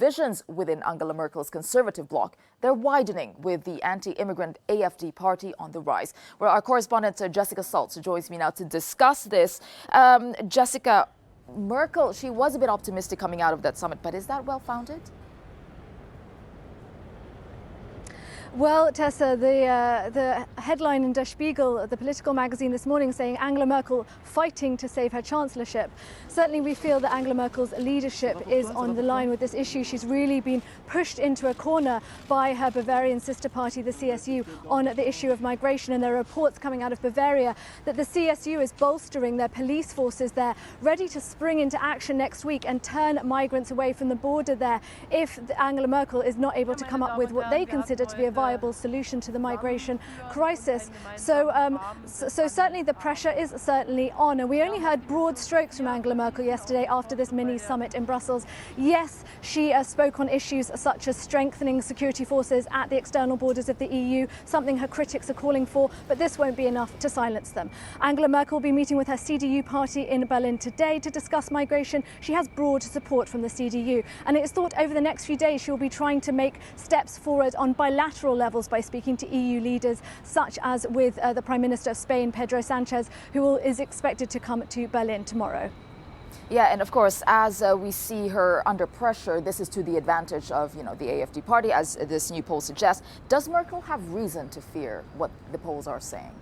divisions within Angela Merkel's conservative bloc, they're widening with the anti-immigrant AfD party on the rise. Well, our correspondent Jessica Saltz joins me now to discuss this. Jessica, Merkel, she was a bit optimistic coming out of that summit, but is that well-founded? Well, Tessa, the headline in Der Spiegel, the political magazine this morning, saying Angela Merkel fighting to save her chancellorship. Certainly we feel that Angela Merkel's leadership is on the line with this issue. She's really been pushed into a corner by her Bavarian sister party, the CSU, on the issue of migration. And there are reports coming out of Bavaria that the CSU is bolstering their police forces there, ready to spring into action next week and turn migrants away from the border there if Angela Merkel is not able to come up with what they consider to be a viable solution to the migration crisis. So certainly the pressure is certainly on. And we only heard broad strokes from Angela Merkel yesterday after this mini summit in Brussels. Yes, she spoke on issues such as strengthening security forces at the external borders of the EU, something her critics are calling for, but this won't be enough to silence them. Angela Merkel will be meeting with her CDU party in Berlin today to discuss migration. She has broad support from the CDU, and it is thought over the next few days she will be trying to make steps forward on bilateral levels by speaking to EU leaders, such as with the Prime Minister of Spain, Pedro Sanchez, who is expected to come to Berlin tomorrow. Yeah, and of course, as we see her under pressure, this is to the advantage of, the AfD party, as this new poll suggests. Does Merkel have reason to fear what the polls are saying?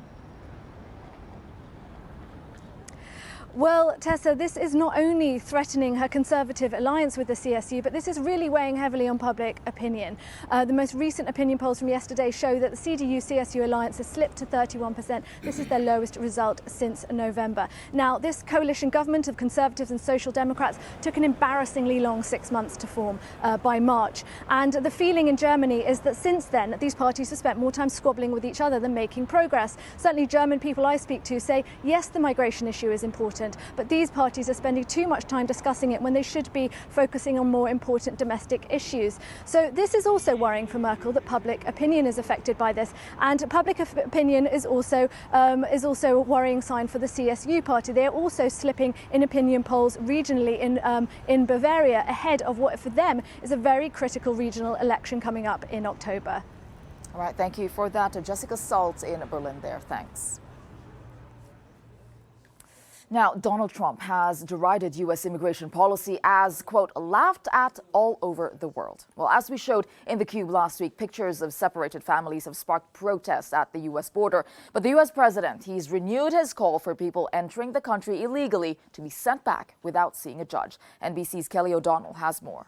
Well, Tessa, this is not only threatening her conservative alliance with the CSU, but this is really weighing heavily on public opinion. The most recent opinion polls from yesterday show that the CDU-CSU alliance has slipped to 31%. This is their lowest result since November. Now, this coalition government of Conservatives and Social Democrats took an embarrassingly long 6 months to form by March. And the feeling in Germany is that since then, these parties have spent more time squabbling with each other than making progress. Certainly German people I speak to say, yes, the migration issue is important, but these parties are spending too much time discussing it when they should be focusing on more important domestic issues. So this is also worrying for Merkel, that public opinion is affected by this, and public opinion is also a worrying sign for the CSU party. They are also slipping in opinion polls regionally in Bavaria, ahead of what for them is a very critical regional election coming up in October. All right, thank you for that, Jessica Saltz in Berlin there. Thanks. Now, Donald Trump has derided U.S. immigration policy as, quote, laughed at all over the world. Well, as we showed in theCUBE last week, pictures of separated families have sparked protests at the U.S. border. But the U.S. president, he's renewed his call for people entering the country illegally to be sent back without seeing a judge. NBC's Kelly O'Donnell has more.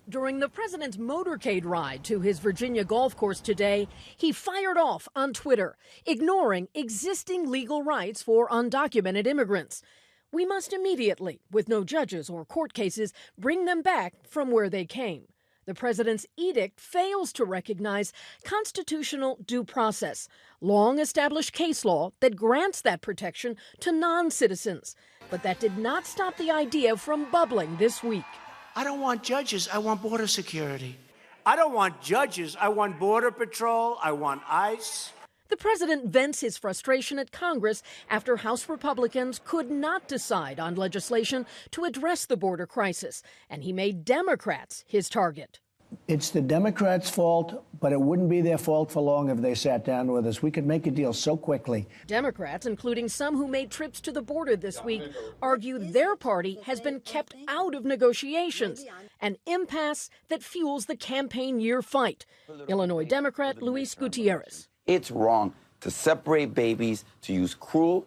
During the president's motorcade ride to his Virginia golf course today, he fired off on Twitter, ignoring existing legal rights for undocumented immigrants. We must immediately, with no judges or court cases, bring them back from where they came. The president's edict fails to recognize constitutional due process, long-established case law that grants that protection to non-citizens. But that did not stop the idea from bubbling this week. I don't want judges, I want border security. I don't want judges, I want Border Patrol, I want ICE. The president vents his frustration at Congress after House Republicans could not decide on legislation to address the border crisis, and he made Democrats his target. It's the Democrats' fault, but it wouldn't be their fault for long if they sat down with us. We could make a deal so quickly. Democrats, including some who made trips to the border this week, argue their party has been kept out of negotiations, an impasse that fuels the campaign year fight. Illinois Democrat Luis Gutierrez. It's wrong to separate babies, to use cruel,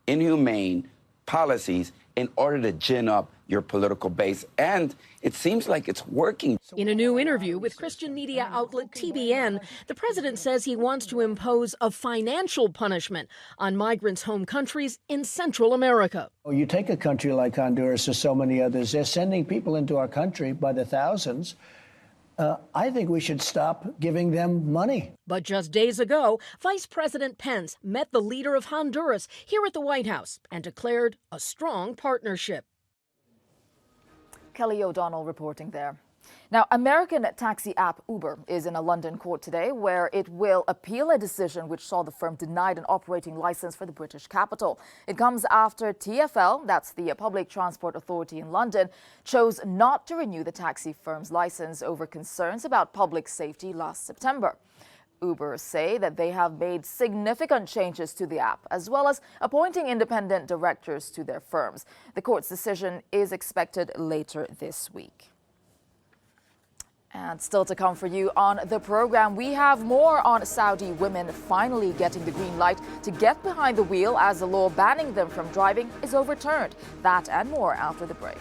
inhumane policies in order to gin up your political base. And it seems like it's working. In a new interview with Christian media outlet TBN, the president says he wants to impose a financial punishment on migrants' home countries in Central America. You take a country like Honduras or so many others, they're sending people into our country by the thousands. I think we should stop giving them money. But just days ago, Vice President Pence met the leader of Honduras here at the White House and declared a strong partnership. Kelly O'Donnell reporting there. Now, American taxi app Uber is in a London court today where it will appeal a decision which saw the firm denied an operating license for the British capital. It comes after TfL, that's the Public Transport Authority in London, chose not to renew the taxi firm's license over concerns about public safety last September. Uber say that they have made significant changes to the app, as well as appointing independent directors to their firms. The court's decision is expected later this week. And still to come for you on the program, we have more on Saudi women finally getting the green light to get behind the wheel as the law banning them from driving is overturned. That and more after the break.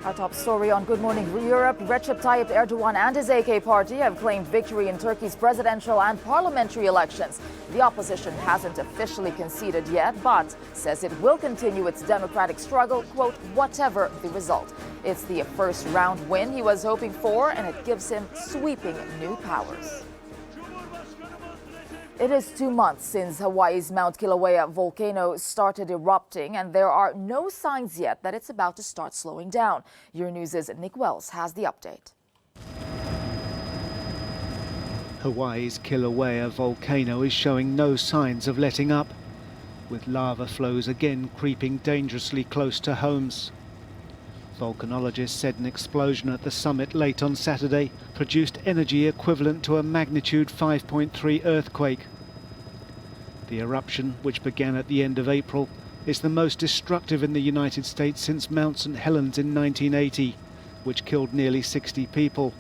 Our top story on Good Morning Europe, Recep Tayyip Erdogan and his AK party have claimed victory in Turkey's presidential and parliamentary elections. The opposition hasn't officially conceded yet, but says it will continue its democratic struggle, quote, whatever the result. It's the first round win he was hoping for, and it gives him sweeping new powers. It is 2 months since Hawaii's Mount Kilauea volcano started erupting, and there are no signs yet that it's about to start slowing down. Euronews' Nick Wells has the update. Hawaii's Kilauea volcano is showing no signs of letting up, with lava flows again creeping dangerously close to homes. Volcanologists said an explosion at the summit late on Saturday produced energy equivalent to a magnitude 5.3 earthquake. The eruption, which began at the end of April, is the most destructive in the United States since Mount St. Helens in 1980, which killed nearly 60 people.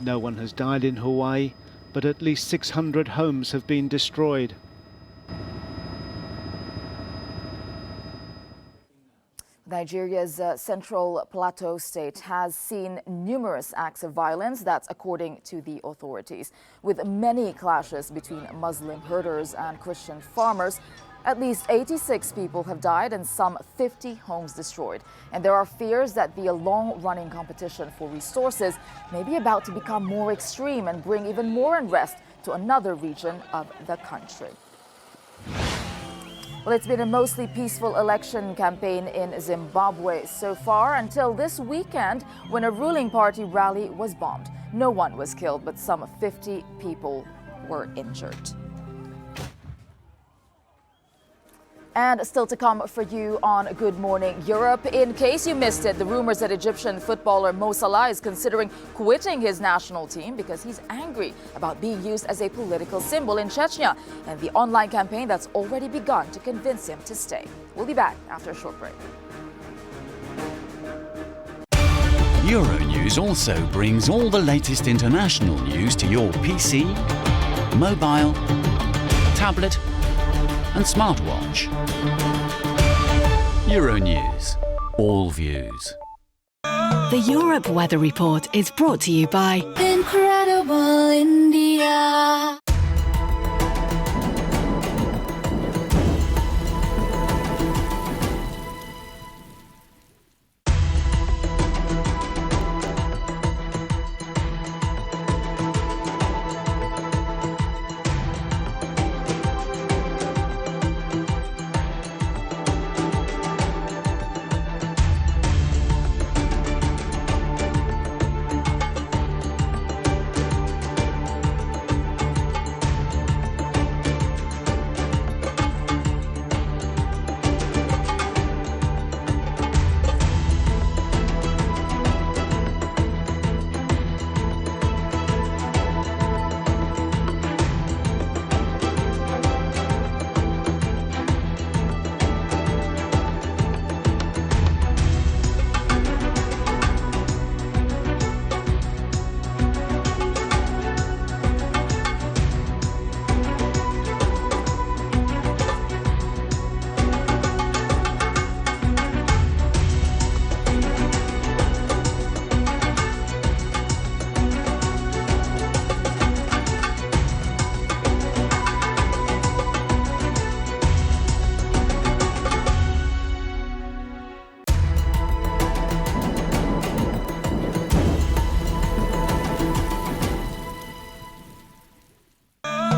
No one has died in Hawaii, but at least 600 homes have been destroyed. Nigeria's Central Plateau state has seen numerous acts of violence, that's according to the authorities. With many clashes between Muslim herders and Christian farmers, at least 86 people have died and some 50 homes destroyed. And there are fears that the long-running competition for resources may be about to become more extreme and bring even more unrest to another region of the country. Well, it's been a mostly peaceful election campaign in Zimbabwe so far until this weekend when a ruling party rally was bombed. No one was killed, but some 50 people were injured. And still to come for you on Good Morning Europe. In case you missed it, the rumors that Egyptian footballer Mo Salah is considering quitting his national team because he's angry about being used as a political symbol in Chechnya and the online campaign that's already begun to convince him to stay. We'll be back after a short break. Euronews also brings all the latest international news to your PC, mobile, tablet and smartwatch. Euronews. All views. The Europe Weather Report is brought to you by Incredible India.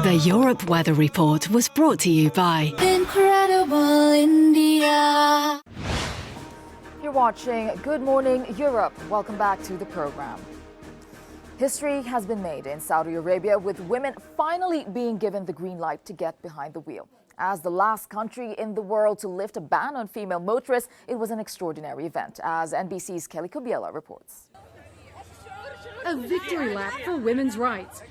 The Europe Weather Report was brought to you by Incredible India. You're watching Good Morning Europe. Welcome back to the program. History has been made in Saudi Arabia with women finally being given the green light to get behind the wheel. As the last country in the world to lift a ban on female motorists, it was an extraordinary event, as NBC's Kelly Kubiela reports. A victory lap for women's rights.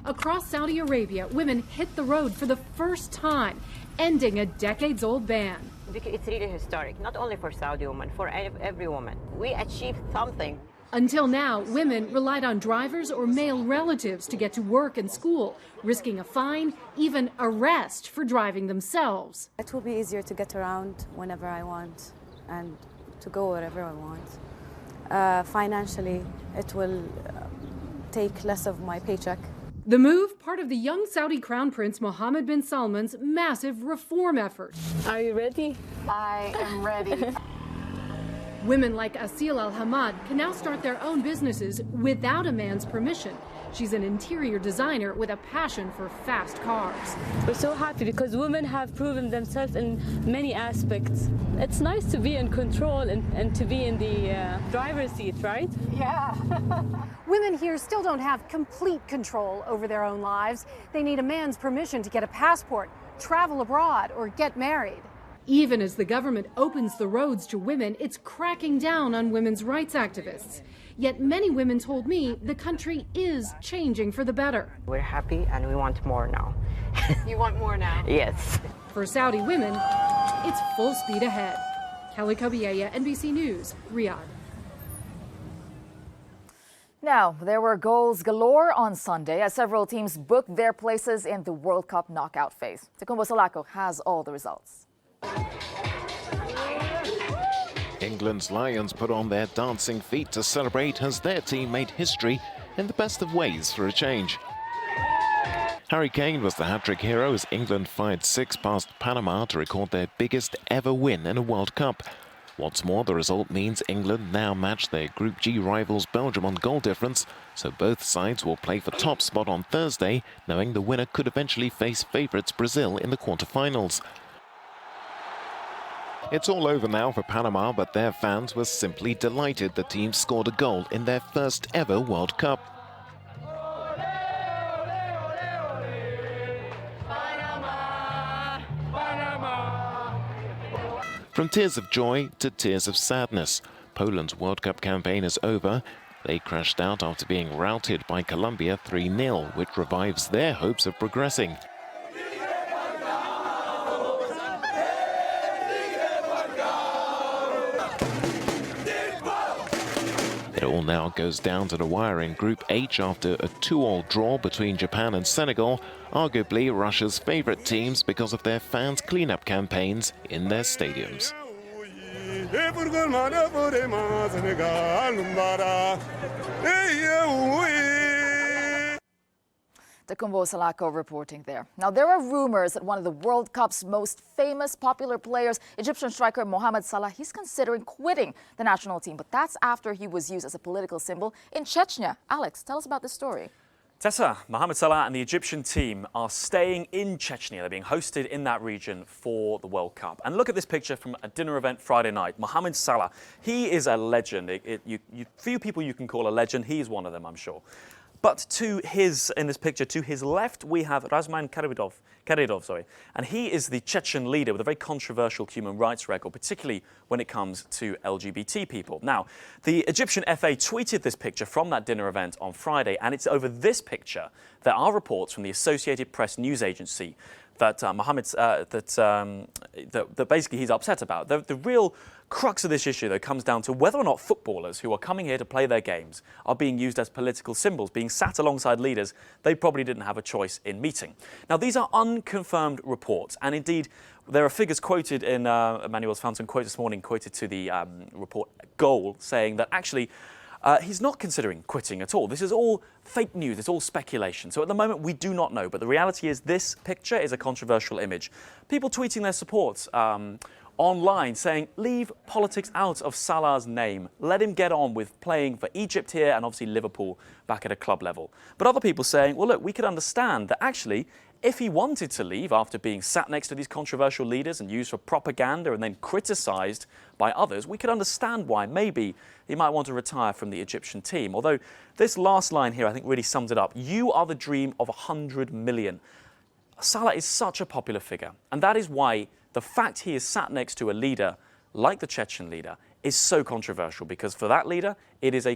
Across Saudi Arabia, women hit the road for the first time, ending a decades-old ban. It's really historic, not only for Saudi women, for every woman. We achieved something. Until now, women relied on drivers or male relatives to get to work and school, risking a fine, even arrest for driving themselves. It will be easier to get around whenever I want and to go wherever I want. Financially, it will take less of my paycheck. The move, part of the young Saudi Crown Prince Mohammed bin Salman's massive reform effort. Are you ready? I am ready. Women like Asil Al-Hamad can now start their own businesses without a man's permission. She's an interior designer with a passion for fast cars. We're so happy because women have proven themselves in many aspects. It's nice to be in control and to be in the driver's seat, right? Yeah. Women here still don't have complete control over their own lives. They need a man's permission to get a passport, travel abroad, or get married. Even as the government opens the roads to women, it's cracking down on women's rights activists. Yet many women told me the country is changing for the better. We're happy and we want more now. You want more now? Yes. For Saudi women, it's full speed ahead. Kelly Kobiella, NBC News, Riyadh. Now, there were goals galore on Sunday as several teams booked their places in the World Cup knockout phase. Tecumbo Salako has all the results. England's Lions put on their dancing feet to celebrate as their team made history in the best of ways for a change. Harry Kane was the hat-trick hero as England fired 6 past Panama to record their biggest ever win in a World Cup. What's more, the result means England now match their Group G rivals Belgium on goal difference, so both sides will play for top spot on Thursday, knowing the winner could eventually face favourites Brazil in the quarter-finals. It's all over now for Panama, but their fans were simply delighted the team scored a goal in their first ever World Cup. From tears of joy to tears of sadness, Poland's World Cup campaign is over. They crashed out after being routed by Colombia 3-0, which revives their hopes of progressing. all now goes down to the wire in Group H after a 2-2 draw between Japan and Senegal, arguably Russia's favourite teams because of their fans' clean-up campaigns in their stadiums. Takumbo Salako reporting there. Now, there are rumors that one of the World Cup's most famous popular players, Egyptian striker Mohamed Salah, he's considering quitting the national team. But that's after he was used as a political symbol in Chechnya. Alex, tell us about this story. Tessa, Mohamed Salah and the Egyptian team are staying in Chechnya. They're being hosted in that region for the World Cup. And look at this picture from a dinner event Friday night. Mohamed Salah, he is a legend. Few people you can call a legend. He's one of them, I'm sure. But in this picture, to his left, we have Razman Kadyrov, and he is the Chechen leader with a very controversial human rights record, particularly when it comes to LGBT people. Now, the Egyptian FA tweeted this picture from that dinner event on Friday, and it's over this picture there are reports from the Associated Press news agency that that basically he's upset about. The real crux of this issue, though, comes down to whether or not footballers who are coming here to play their games are being used as political symbols, being sat alongside leaders they probably didn't have a choice in meeting. Now, these are unconfirmed reports, and indeed, there are figures quoted in Emmanuel's Fountain quote this morning, quoted to the report Goal, saying that actually he's not considering quitting at all. This is all fake news, it's all speculation. So at the moment, we do not know, but the reality is this picture is a controversial image. People tweeting their support online saying, leave politics out of Salah's name. Let him get on with playing for Egypt here and obviously Liverpool back at a club level. But other people saying, well, look, we could understand that actually, if he wanted to leave after being sat next to these controversial leaders and used for propaganda and then criticised by others, we could understand why maybe he might want to retire from the Egyptian team. Although this last line here, I think, really sums it up. You are the dream of 100 million. Salah is such a popular figure, and that is why the fact he is sat next to a leader like the Chechen leader is so controversial, because for that leader, it is a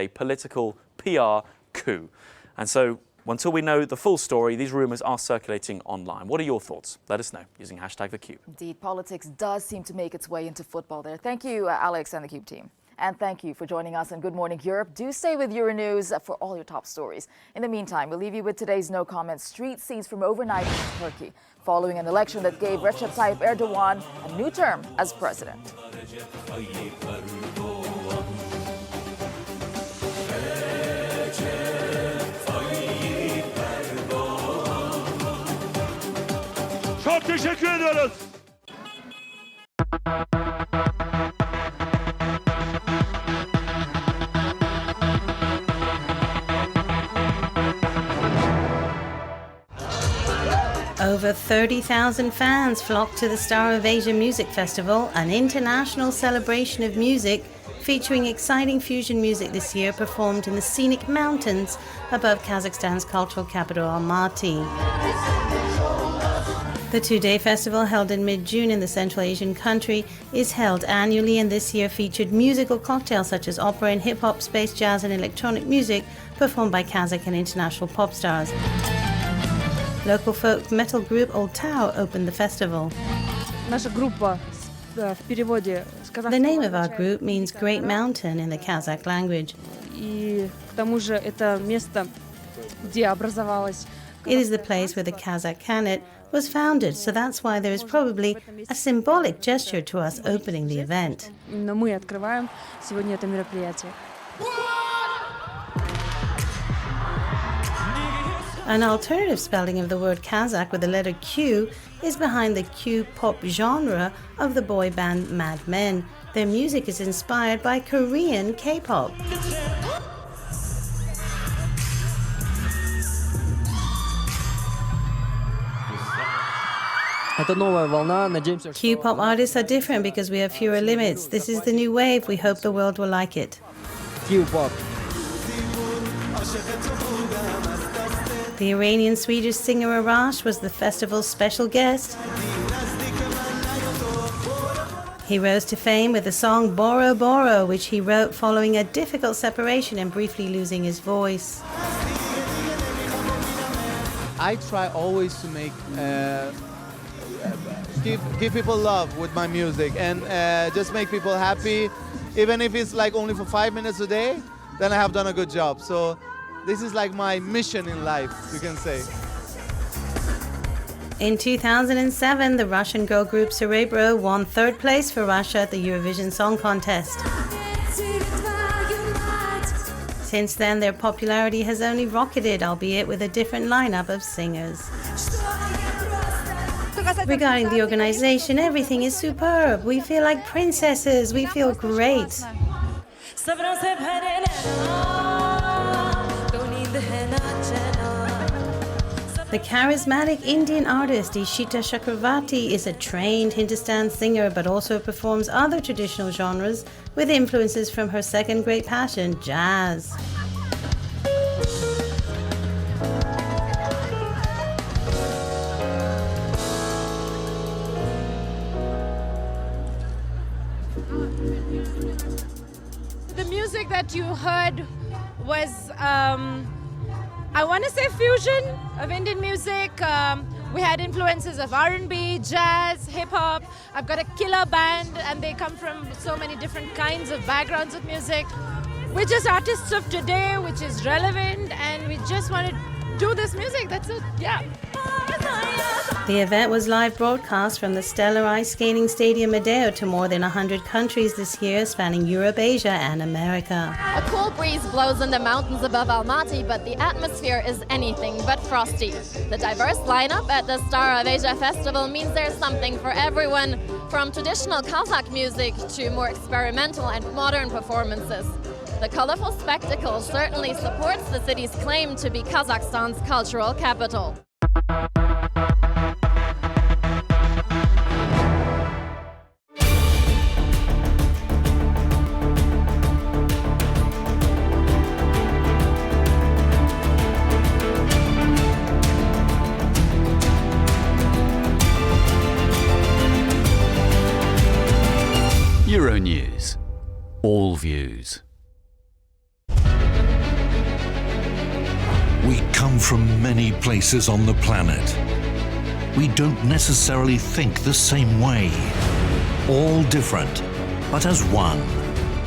political PR coup. And so until we know the full story, these rumours are circulating online. What are your thoughts? Let us know using #TheCube. Indeed, politics does seem to make its way into football there. Thank you, Alex and the Cube team. And thank you for joining us on Good Morning Europe. Do stay with Euronews for all your top stories. In the meantime, we'll leave you with today's no comment street scenes from overnight in Turkey, following an election that gave Recep Tayyip Erdogan a new term as president. Çok teşekkür ediyoruz. Over 30,000 fans flocked to the Star of Asia Music Festival, an international celebration of music featuring exciting fusion music this year performed in the scenic mountains above Kazakhstan's cultural capital Almaty. The two-day festival, held in mid-June in the Central Asian country, is held annually, and this year featured musical cocktails such as opera and hip-hop, space, jazz and electronic music performed by Kazakh and international pop stars. Local folk metal group Old Tao opened the festival. The name of our group means Great Mountain in the Kazakh language. It is the place where the Kazakh Khanate was founded, so that's why there is probably a symbolic gesture to us opening the event. An alternative spelling of the word Kazakh with the letter Q is behind the Q-pop genre of the boy band Mad Men. Their music is inspired by Korean K-pop. Q-pop artists are different because we have fewer limits. This is the new wave. We hope the world will like it. Q-pop. The Iranian-Swedish singer Arash was the festival's special guest. He rose to fame with the song Boro Boro, which he wrote following a difficult separation and briefly losing his voice. I try always to make give people love with my music and just make people happy even if it's like only for 5 minutes a day, then I have done a good job. So this is like my mission in life, you can say. In 2007, the Russian girl group Cerebro won third place for Russia at the Eurovision Song Contest. Since then, their popularity has only rocketed, albeit with a different lineup of singers. Regarding the organization, everything is superb. We feel like princesses. We feel great. The charismatic Indian artist Ishita Chakravarti is a trained Hindustan singer but also performs other traditional genres with influences from her second great passion, jazz. The music that you heard was I want to say fusion of Indian music. We had influences of R&B, jazz, hip-hop. I've got a killer band and they come from so many different kinds of backgrounds of music. We're just artists of today, which is relevant, and we just want to do this music. That's it, yeah. The event was live broadcast from the stellar ice skating stadium Adeo to more than 100 countries this year, spanning Europe, Asia and America. A cool breeze blows in the mountains above Almaty, but the atmosphere is anything but frosty. The diverse lineup at the Star of Asia Festival means there's something for everyone, from traditional Kazakh music to more experimental and modern performances. The colorful spectacle certainly supports the city's claim to be Kazakhstan's cultural capital. Euronews. All views. We come from many places on the planet. We don't necessarily think the same way. All different, but as one,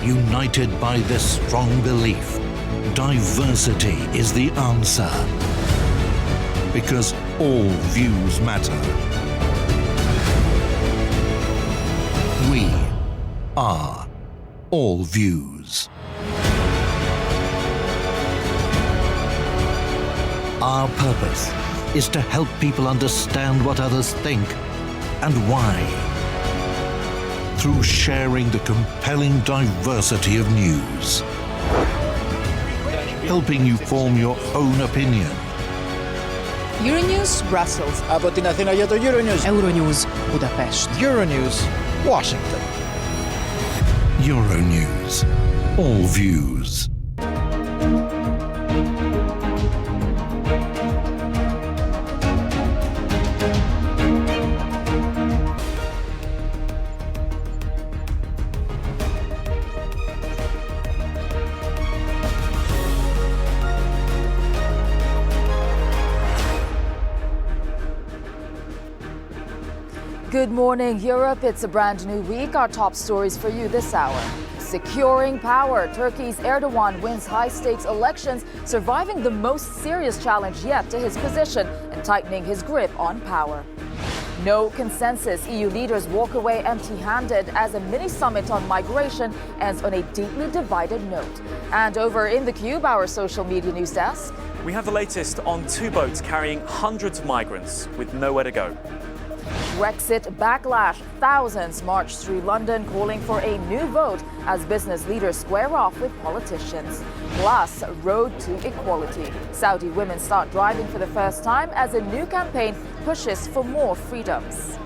united by this strong belief. Diversity is the answer. Because all views matter. We are All Views. Our purpose is to help people understand what others think and why, through sharing the compelling diversity of news, helping you form your own opinion. Euronews Brussels. Από την Αθήνα για το Euronews. Euronews Budapest. Euronews Washington. Euronews. All Views. Good morning, Europe. It's a brand new week. Our top stories for you this hour. Securing power. Turkey's Erdogan wins high-stakes elections, surviving the most serious challenge yet to his position and tightening his grip on power. No consensus. EU leaders walk away empty-handed as a mini-summit on migration ends on a deeply divided note. And over in the Cube, our social media news desk. We have the latest on two boats carrying hundreds of migrants with nowhere to go. BREXIT backlash. Thousands march through London calling for a new vote as business leaders square off with politicians. Plus, road to equality. Saudi women start driving for the first time as a new campaign pushes for more freedoms.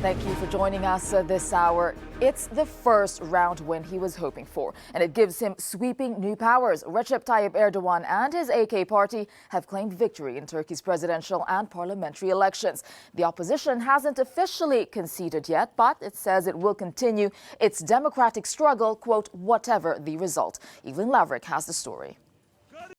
Thank you for joining us this hour. It's the first round win he was hoping for, and it gives him sweeping new powers. Recep Tayyip Erdogan and his AK party have claimed victory in Turkey's presidential and parliamentary elections. The opposition hasn't officially conceded yet, but it says it will continue its democratic struggle, quote, whatever the result. Evelyn Laverick has the story.